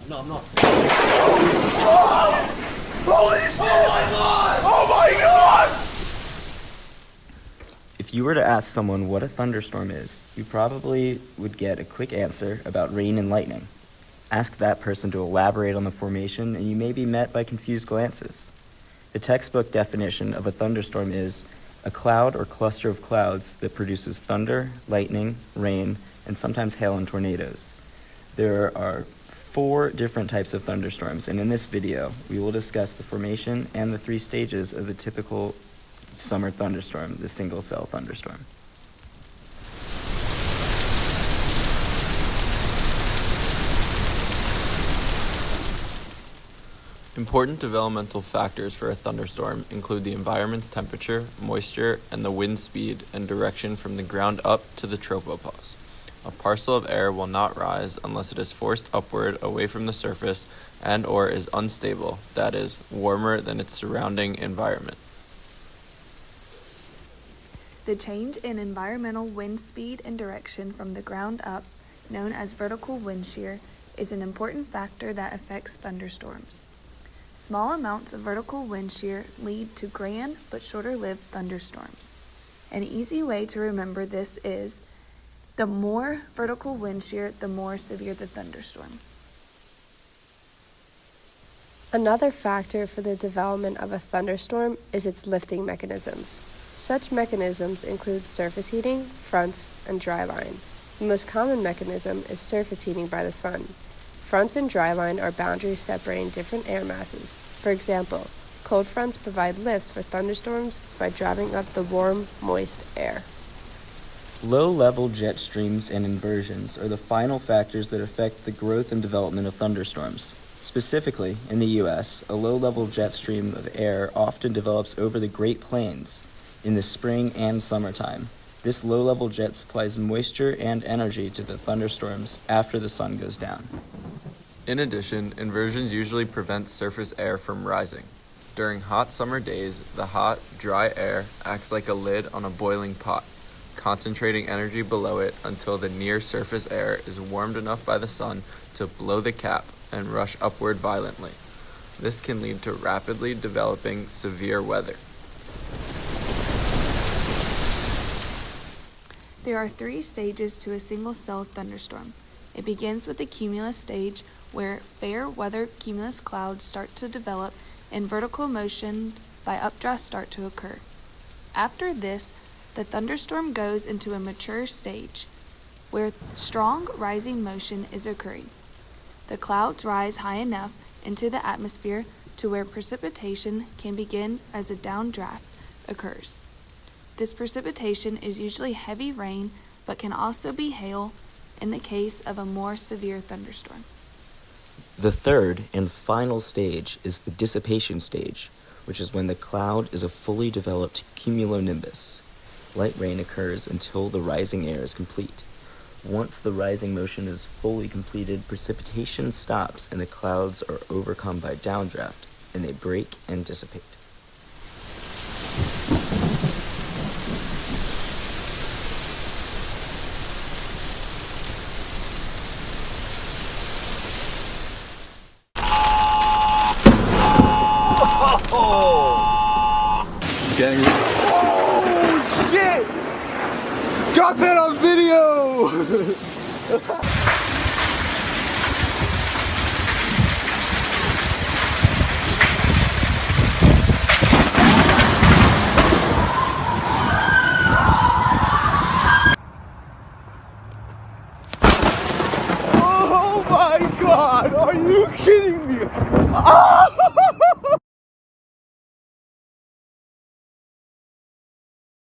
No, I'm not. Holy shit! Oh my god! If you were to ask someone what a thunderstorm is, you probably would get a quick answer about rain and lightning. Ask that person to elaborate on the formation, and you may be met by confused glances. The textbook definition of a thunderstorm is a cloud or cluster of clouds that produces thunder, lightning, rain, and sometimes hail and tornadoes. There are 4 different types of thunderstorms, and in this video, we will discuss the formation and the 3 stages of the typical summer thunderstorm, the single-cell thunderstorm. Important developmental factors for a thunderstorm include the environment's temperature, moisture, and the wind speed and direction from the ground up to the tropopause. A parcel of air will not rise unless it is forced upward away from the surface and/or is unstable, that is, warmer than its surrounding environment. The change in environmental wind speed and direction from the ground up, known as vertical wind shear, is an important factor that affects thunderstorms. Small amounts of vertical wind shear lead to grand but shorter-lived thunderstorms. An easy way to remember this is, the more vertical wind shear, the more severe the thunderstorm. Another factor for the development of a thunderstorm is its lifting mechanisms. Such mechanisms include surface heating, fronts, and dryline. The most common mechanism is surface heating by the sun. Fronts and dryline are boundaries separating different air masses. For example, cold fronts provide lifts for thunderstorms by driving up the warm, moist air. Low-level jet streams and inversions are the final factors that affect the growth and development of thunderstorms. Specifically, in the U.S., a low-level jet stream of air often develops over the Great Plains in the spring and summertime. This low-level jet supplies moisture and energy to the thunderstorms after the sun goes down. In addition, inversions usually prevent surface air from rising. During hot summer days, the hot, dry air acts like a lid on a boiling pot, concentrating energy below it until the near-surface air is warmed enough by the sun to blow the cap and rush upward violently. This can lead to rapidly developing severe weather. There are 3 stages to a single-cell thunderstorm. It begins with the cumulus stage, where fair weather cumulus clouds start to develop and vertical motion by updrafts start to occur. After this, the thunderstorm goes into a mature stage, where strong rising motion is occurring. The clouds rise high enough into the atmosphere to where precipitation can begin as a downdraft occurs. This precipitation is usually heavy rain, but can also be hail in the case of a more severe thunderstorm. The third and final stage is the dissipation stage, which is when the cloud is a fully developed cumulonimbus. Light rain occurs until the rising air is complete. Once the rising motion is fully completed, precipitation stops and the clouds are overcome by downdraft, and they break and dissipate. Oh shit! Got that on video! Oh my god! Are you kidding me? Oh!